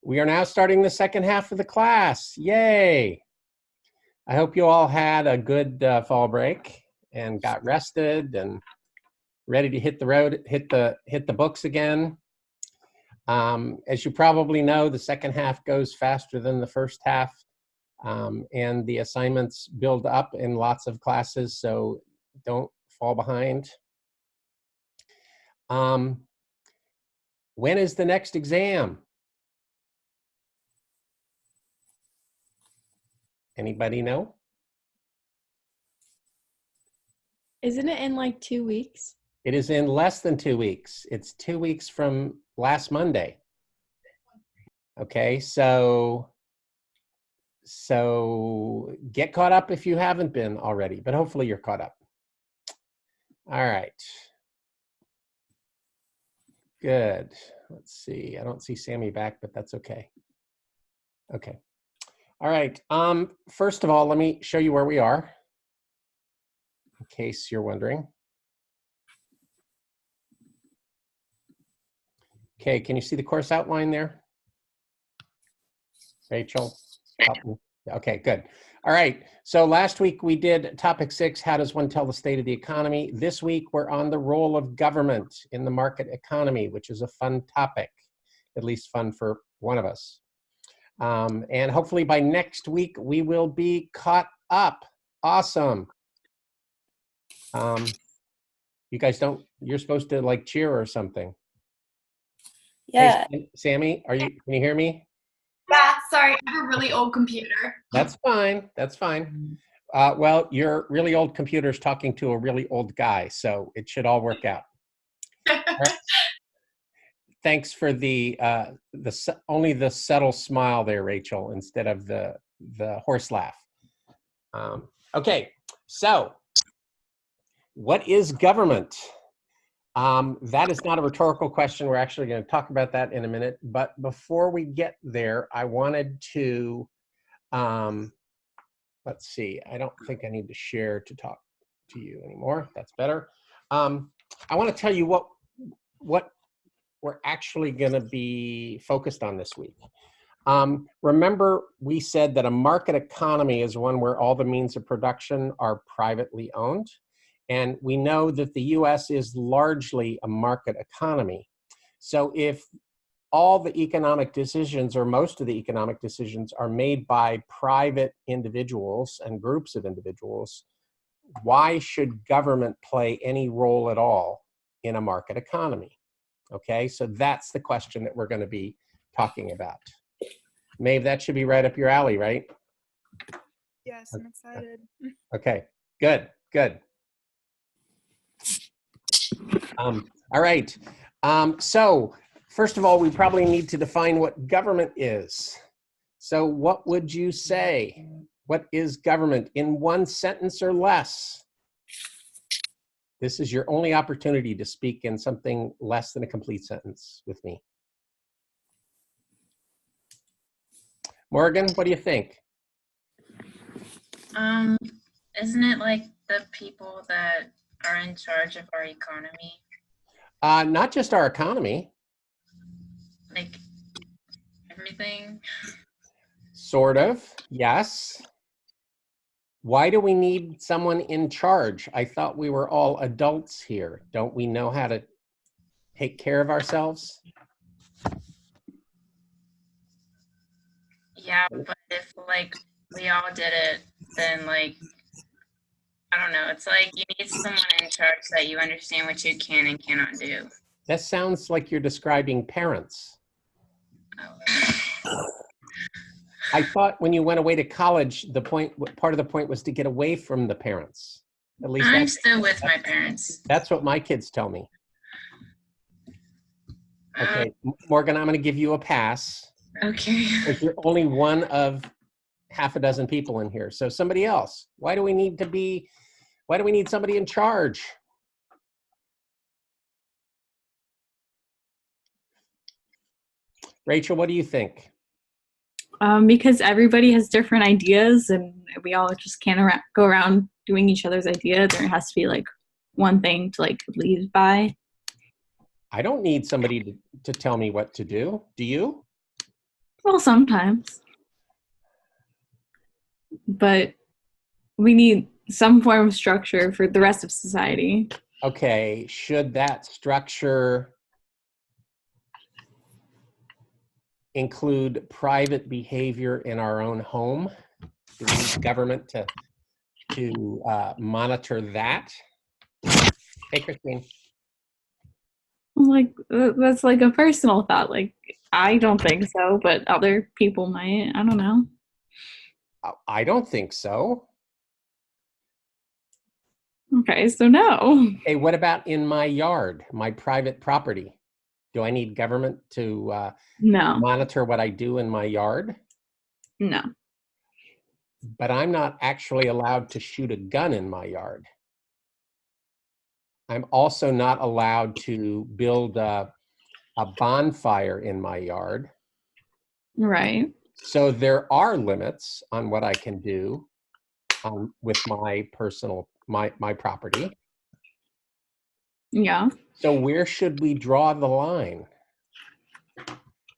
We are now starting the second half of the class. Yay! I hope you all had a good fall break and got rested and ready to hit the road, hit the books again. As you probably know, the second half goes faster than the first half, and the assignments build up in lots of classes, so don't fall behind. When is the next exam? Anybody know? Isn't it in like 2 weeks? It is in less than 2 weeks. It's 2 weeks from last Monday. Okay, so get caught up if you haven't been already, but hopefully you're caught up. All right. Good. Let's see. I don't see Sammy back, but that's okay. Okay. All right. First of all, let me show you where we are, in case you're wondering. Okay, can you see the course outline there? Rachel? Okay, good. All right, so last week we did topic 6, how does one tell the state of the economy? This week we're on the role of government in the market economy, which is a fun topic, at least fun for one of us. And hopefully by next week we will be caught up. Awesome. You guys don't, you're supposed to like cheer or something. Yeah. Hey, Sammy, can you hear me? Yeah, sorry, I have a really old computer. That's fine, that's fine. Well, your really old computer's talking to a really old guy, so it should all work out. Right. Thanks for only the subtle smile there, Rachel, instead of the horse laugh. Okay, so what is government? That is not a rhetorical question. We're actually going to talk about that in a minute. But before we get there, I wanted to, let's see. I don't think I need to share to talk to you anymore. That's better. I want to tell you what we're actually going to be focused on this week. Remember, we said that a market economy is one where all the means of production are privately owned. And we know that the US is largely a market economy. So if all the economic decisions or most of the economic decisions are made by private individuals and groups of individuals, why should government play any role at all in a market economy? Okay, so that's the question that we're going to be talking about. Maeve, that should be right up your alley, right? Yes, I'm excited. Okay, good, good. All right. So first of all, we probably need to define what government is. So what would you say? What is government in one sentence or less? This is your only opportunity to speak in something less than a complete sentence with me. Morgan, what do you think? Isn't it like the people that are in charge of our economy? Not just our economy. Like everything? Sort of, yes. Why do we need someone in charge? I thought we were all adults here. Don't we know how to take care of ourselves? Yeah, but if like we all did it, then like, I don't know, it's like you need someone in charge that you understand what you can and cannot do. That sounds like you're describing parents. Oh. I thought when you went away to college, part of the point was to get away from the parents. At least I'm still with my parents. That's what my kids tell me. Okay, Morgan, I'm going to give you a pass. Okay. Because you're only one of half a dozen people in here. So somebody else. Why do we need somebody in charge? Rachel, what do you think? Because everybody has different ideas and we all just can't go around doing each other's ideas. There has to be like one thing to like lead by. I don't need somebody to tell me what to do. Do you? Well, sometimes. But we need some form of structure for the rest of society. Okay, should that structure include private behavior in our own home? Do we need government to monitor that? Hey, Christine. Like, that's like a personal thought. Like, I don't think so, but other people might. I don't know. I don't think so. Okay, so no. Hey, what about in my yard, my private property? Do I need government to No, monitor what I do in my yard? no. But I'm not actually allowed to shoot a gun in my yard. I'm also not allowed to build a bonfire in my yard. Right. So there are limits on what I can do with my personal, my property. Yeah. So where should we draw the line?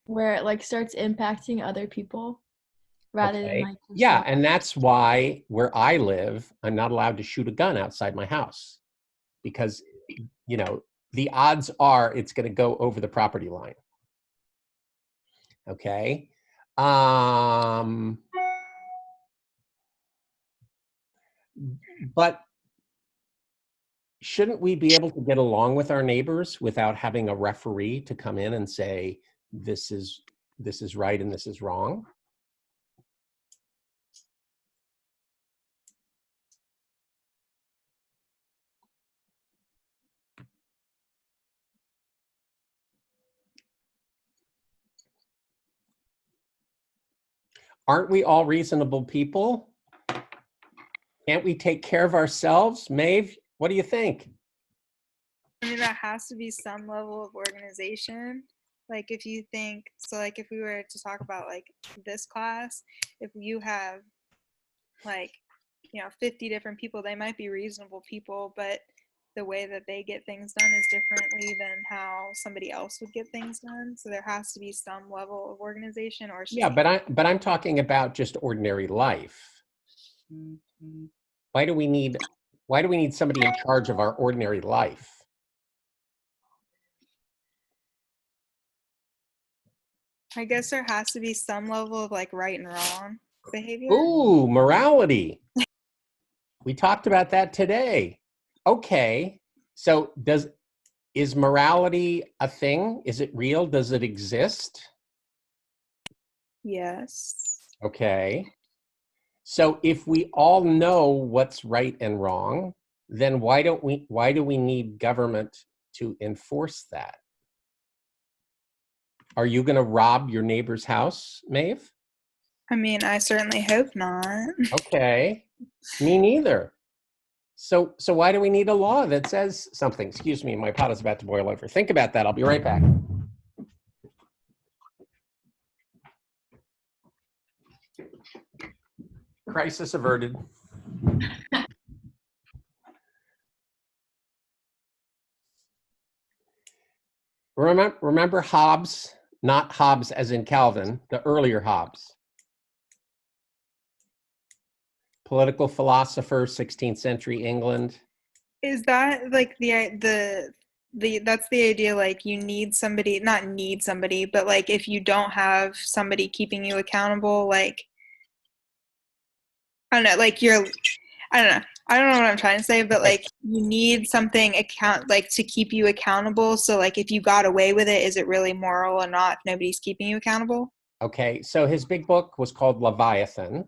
Where it like starts impacting other people rather than Okay. like Yeah, yourself. and that's why where I live, I'm not allowed to shoot a gun outside my house because, you know, the odds are it's going to go over the property line. Okay. But shouldn't we be able to get along with our neighbors without having a referee to come in and say, this is right and this is wrong? Aren't we all reasonable people? Can't we take care of ourselves? Maeve, what do you think? I mean, there has to be some level of organization. Like if you think, so like if we were to talk about like this class, if you have like, 50 different people, they might be reasonable people, but the way that they get things done is differently than how somebody else would get things done. So there has to be some level of organization, or it's just Yeah, but I'm talking about just ordinary life. Why do we need somebody in charge of our ordinary life? I guess there has to be some level of like right and wrong behavior. Ooh, morality. We talked about that today. Okay, so is morality a thing? Is it real? Does it exist? Yes. Okay. So if we all know what's right and wrong, then why do we need government to enforce that? Are you going to rob your neighbor's house, Maeve? I mean, I certainly hope not. Okay. Me neither. So why do we need a law that says something? Excuse me, my pot is about to boil over. Think about that. I'll be right back. Crisis averted. Remember Hobbes, not Hobbes as in Calvin, the earlier Hobbes. Political philosopher, 16th century England. Is that like the that's the idea, like you need somebody, not need somebody, but like if you don't have somebody keeping you accountable, like I don't know, like I don't know what I'm trying to say, but like you need something like to keep you accountable. So like if you got away with it, is it really moral or not if nobody's keeping you accountable? Okay, so his big book was called Leviathan,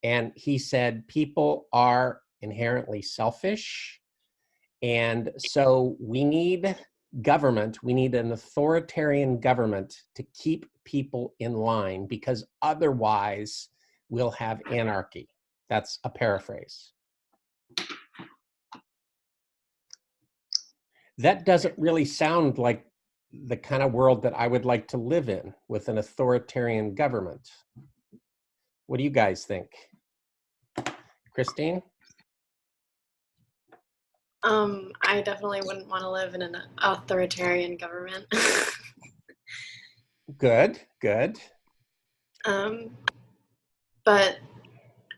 and he said people are inherently selfish, and so we need government, we need an authoritarian government to keep people in line, because otherwise we'll have anarchy. That's a paraphrase. That doesn't really sound like the kind of world that I would like to live in, with an authoritarian government. What do you guys think? Christine? I definitely wouldn't want to live in an authoritarian government. Good, good. But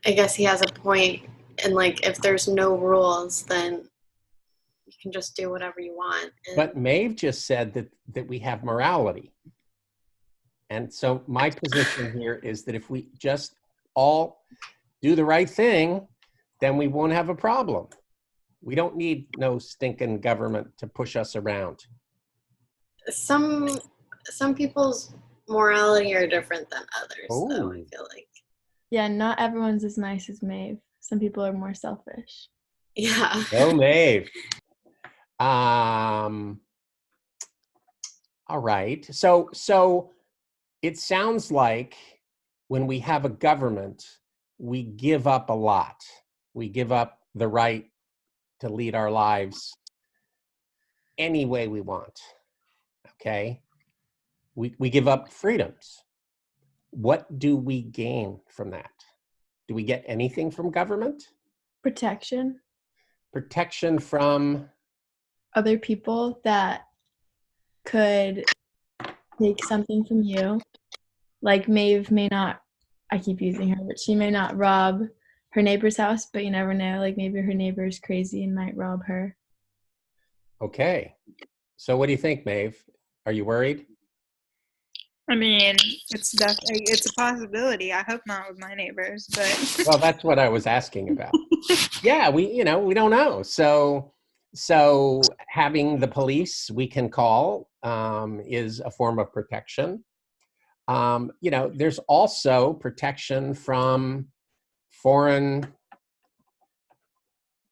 I guess he has a point. And like, if there's no rules, then you can just do whatever you want. And But Maeve just said that we have morality. And so my position here is that if we just all do the right thing, then we won't have a problem. We don't need no stinking government to push us around. some people's morality are different than others, though, I Oh. feel like. Yeah, not everyone's as nice as Maeve. Some people are more selfish. Yeah. Go Maeve. All right. So it sounds like when we have a government, we give up a lot. We give up the right to lead our lives any way we want. Okay? We give up freedoms. What do we gain from that? Do we get anything from government? Protection. Protection from Other people that could take something from you. Like Maeve may not, I keep using her, but she may not rob her neighbor's house, but you never know. Like maybe her neighbor is crazy and might rob her. Okay. So what do you think, Maeve? Are you worried? I mean, it's a possibility. I hope not with my neighbors, but Well, that's what I was asking about. Yeah, we don't know. So having the police we can call is a form of protection. There's also protection from foreign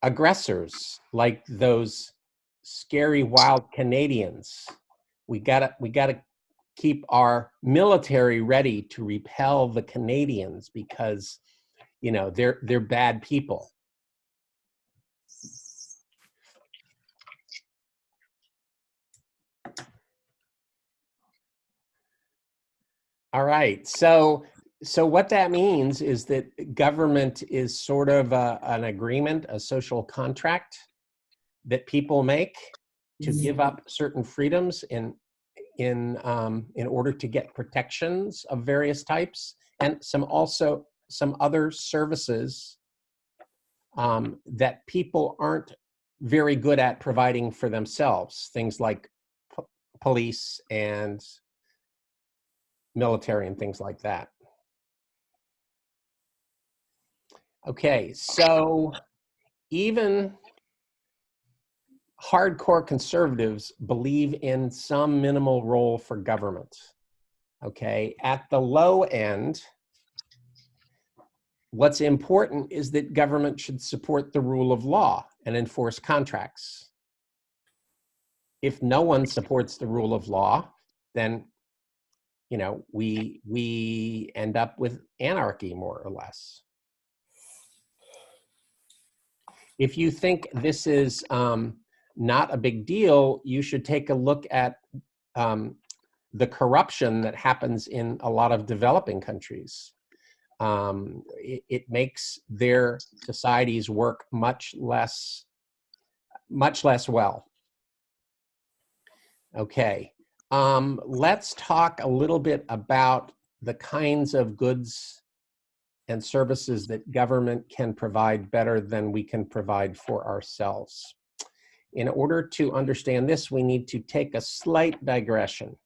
aggressors, like those scary wild Canadians. We gotta keep our military ready to repel the Canadians because they're bad people. All right. So what that means is that government is sort of an agreement, a social contract that people make to give up certain freedoms in order to get protections of various types, and some other services that people aren't very good at providing for themselves. Things like police and military and things like that. Okay, so even hardcore conservatives believe in some minimal role for government. Okay, at the low end, what's important is that government should support the rule of law and enforce contracts. If no one supports the rule of law, then we end up with anarchy, more or less. If you think this is not a big deal, you should take a look at the corruption that happens in a lot of developing countries. It makes their societies work much less well. Okay, let's talk a little bit about the kinds of goods and services that government can provide better than we can provide for ourselves. In order to understand this, we need to take a slight digression.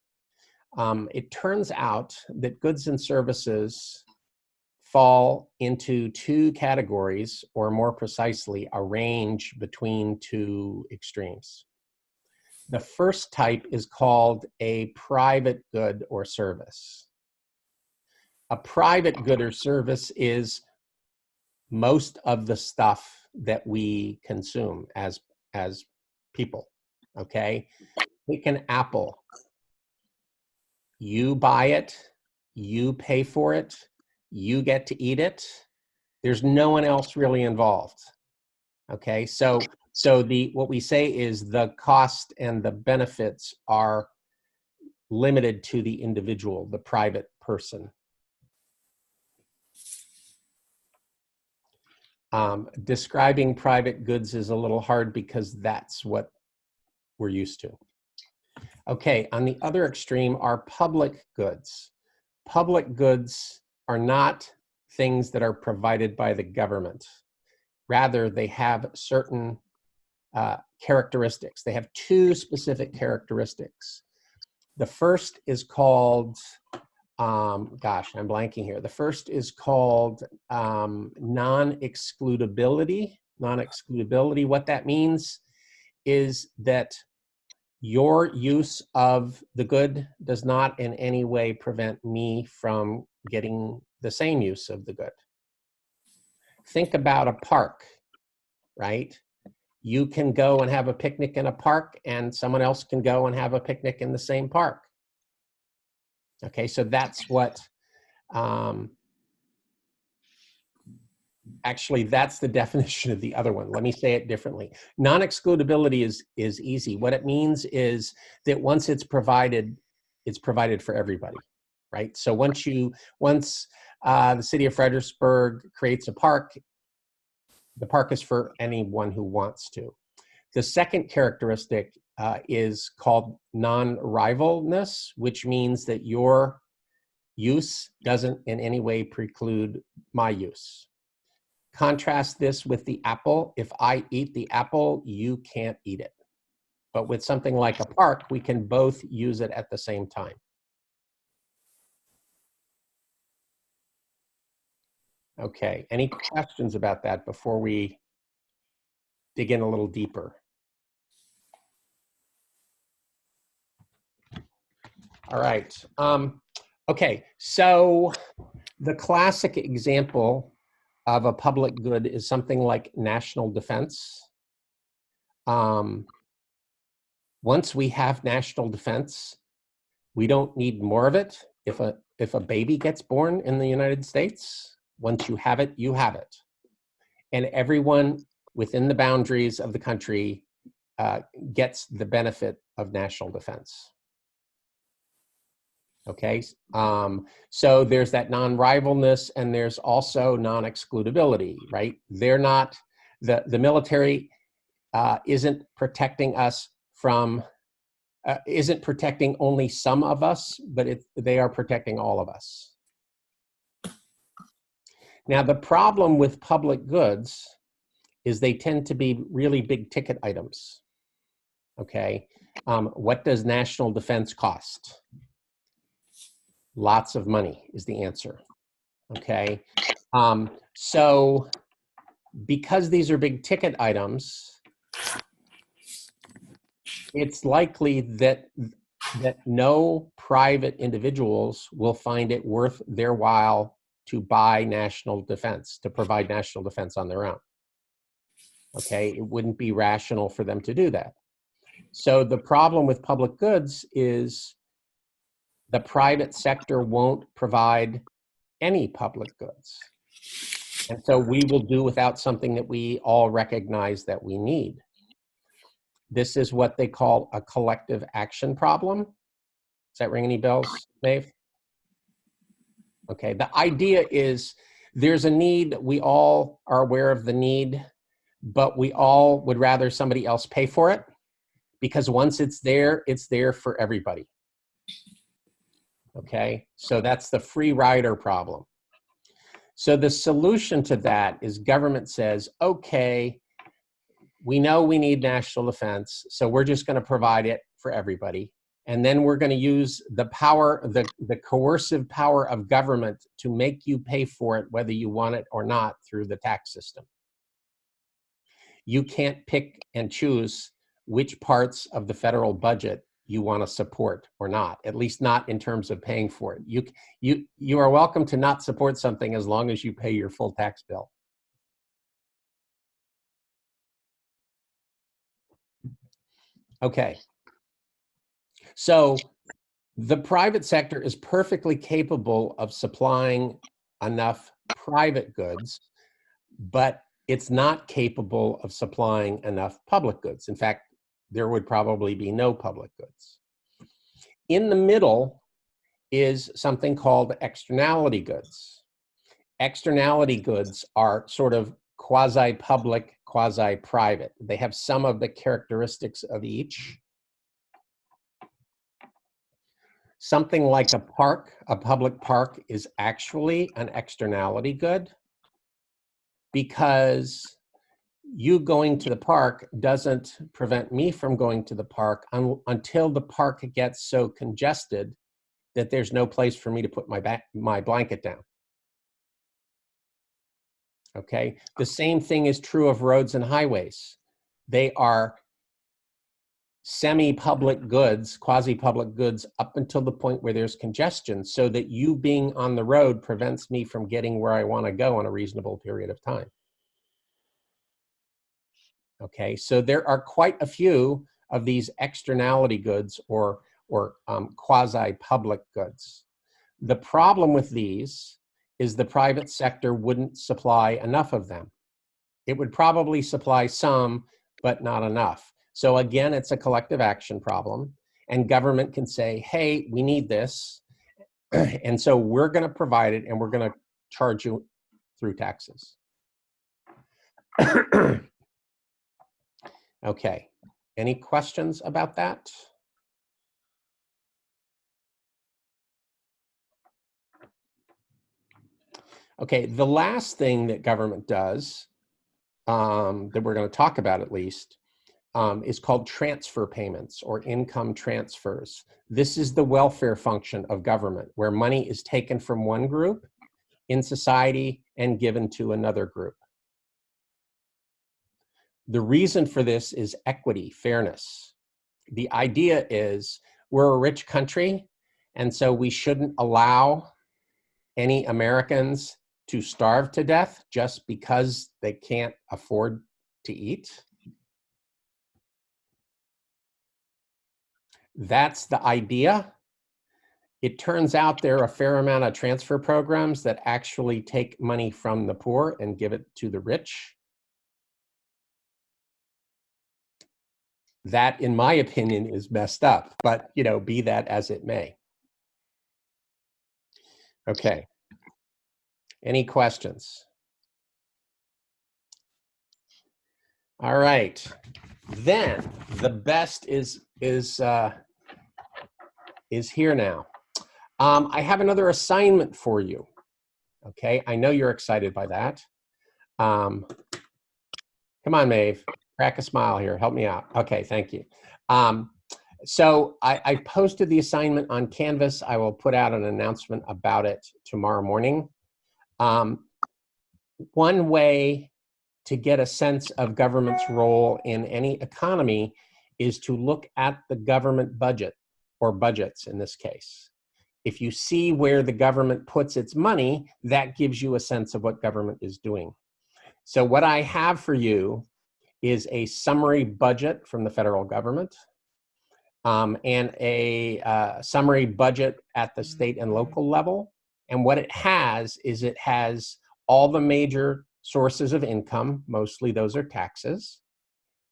It turns out that goods and services fall into two categories, or more precisely, a range between two extremes. The first type is called a private good or service. A private good or service is most of the stuff that we consume as people, okay? Take an apple. You buy it, you pay for it, you get to eat it. There's no one else really involved, okay? So what we say is the cost and the benefits are limited to the individual, the private person. Describing private goods is a little hard because that's what we're used to. Okay, on the other extreme are public goods. public goods are not things that are provided by the government. Rather, they have certain characteristics. They have two specific characteristics. The first is called, gosh, I'm blanking here. The first is called non-excludability. Non-excludability, what that means is that your use of the good does not in any way prevent me from getting the same use of the good. Think about a park, right? You can go and have a picnic in a park, and someone else can go and have a picnic in the same park. Okay, so that's what, actually, that's the definition of the other one. Let me say it differently. Non-excludability is easy. What it means is that once it's provided for everybody, right? So once the city of Fredericksburg creates a park, the park is for anyone who wants to. The second characteristic is called non-rivalness, which means that your use doesn't in any way preclude my use. Contrast this with the apple. If I eat the apple, you can't eat it. But with something like a park, we can both use it at the same time. Okay, any questions about that before we dig in a little deeper? All right. Okay, so the classic example of a public good is something like national defense. Once we have national defense, we don't need more of it. If a baby gets born in the United States, once you have it, you have it. And everyone within the boundaries of the country gets the benefit of national defense. Okay, so there's that non-rivalness, and there's also non-excludability, right? They're not, the military isn't protecting us from, isn't protecting only some of us, but they are protecting all of us. Now, the problem with public goods is they tend to be really big ticket items, okay? What does national defense cost? Lots of money is the answer, okay? So because these are big ticket items, it's likely that no private individuals will find it worth their while to buy national defense, to provide national defense on their own. Okay, it wouldn't be rational for them to do that. So the problem with public goods is the private sector won't provide any public goods. And so we will do without something that we all recognize that we need. This is what they call a collective action problem. Does that ring any bells, Maeve? Okay, the idea is there's a need, we all are aware of the need, but we all would rather somebody else pay for it, because once it's there for everybody. Okay, so that's the free rider problem. So the solution to that is government says, okay, we know we need national defense, so we're just going to provide it for everybody. And then we're going to use the power, the coercive power of government to make you pay for it, whether you want it or not, through the tax system. You can't pick and choose which parts of the federal budget you want to support or not, at least not in terms of paying for it. You are welcome to not support something as long as you pay your full tax bill. Okay, so the private sector is perfectly capable of supplying enough private goods, but it's not capable of supplying enough public goods. In fact, there would probably be no public goods. In the middle is something called externality goods. Externality goods are sort of quasi-public, quasi-private. They have some of the characteristics of each. something like a park, a public park, is actually an externality good, because you going to the park doesn't prevent me from going to the park until the park gets so congested that there's no place for me to put my blanket down. Okay, the same thing is true of roads and highways. They are semi-public goods, quasi-public goods, up until the point where there's congestion, so that you being on the road prevents me from getting where I want to go in a reasonable period of time. Okay, so there are quite a few of these externality goods or quasi-public goods. The problem with these is the private sector wouldn't supply enough of them. It would probably supply some, but not enough. So again, it's a collective action problem, and government can say, hey, we need this, and so we're going to provide it, and we're going to charge you through taxes. Okay, any questions about that? Okay, the last thing that government does, that we're going to talk about at least, is called transfer payments or income transfers. This is the welfare function of government, where money is taken from one group in society and given to another group. The reason for this is equity, fairness. The idea is we're a rich country, and so we shouldn't allow any Americans to starve to death just because they can't afford to eat. That's the idea. It turns out there are a fair amount of transfer programs that actually take money from the poor and give it to the rich. That, in my opinion, is messed up, but you know, be that as it may. Okay. Any questions? All right. Then the best is here now. I have another assignment for you. Okay, I know you're excited by that. Come on, Maeve, crack a smile here. Help me out. Okay, thank you. So I posted the assignment on Canvas. I will put out an announcement about it tomorrow morning. One way to get a sense of government's role in any economy is to look at the government budget, or budgets in this case. If you see where the government puts its money, that gives you a sense of what government is doing. So what I have for you is a summary budget from the federal government, and a summary budget at the state and local level. And what it has is it has all the major sources of income, mostly those are taxes,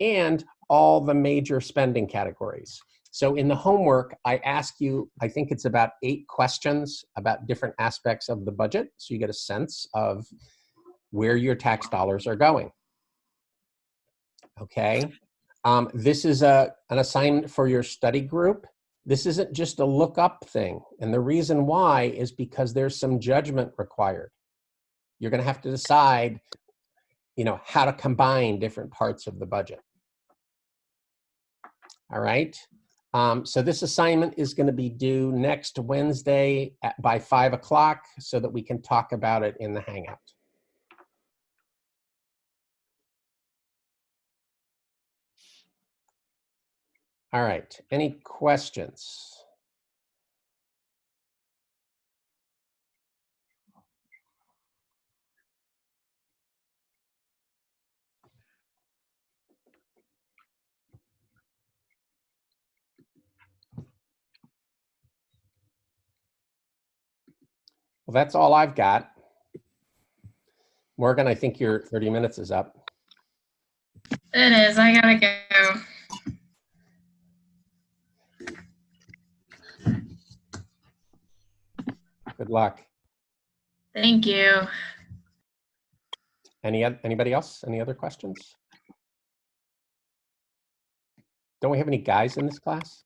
and all the major spending categories. So in the homework, I ask you, I think it's about 8 questions about different aspects of the budget, so you get a sense of where your tax dollars are going. Okay, this is an assignment for your study group. This isn't just a look up thing, and the reason why is because there's some judgment required. You're going to have to decide, you know, how to combine different parts of the budget. All right. So this assignment is going to be due next Wednesday by 5 o'clock so that we can talk about it in the Hangout. All right. Any questions? Well, that's all I've got. Morgan, I think your 30 minutes is up. It is. I gotta go. Good luck. Thank you. Anybody else? Any other questions? Don't we have any guys in this class?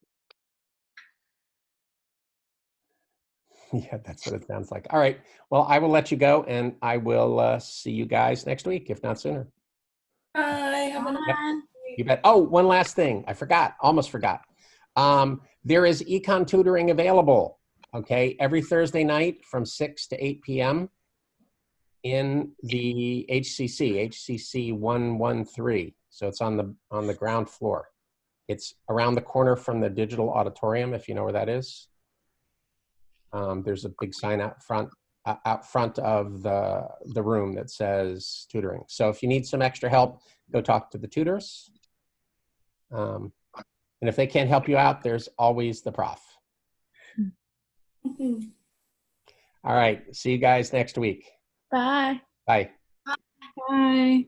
Yeah, that's what it sounds like. All right. Well, I will let you go, and I will see you guys next week, if not sooner. Bye. Have a Yep. You bet. Oh, one last thing. I forgot. Almost forgot. There is Econ Tutoring available, okay, every Thursday night from 6 to 8 p.m. in the HCC 113. So it's on the ground floor. It's around the corner from the digital auditorium, if you know where that is. There's a big sign out front of the room that says tutoring. So if you need some extra help, go talk to the tutors. And if they can't help you out, there's always the prof. All right. See you guys next week. Bye. Bye. Bye.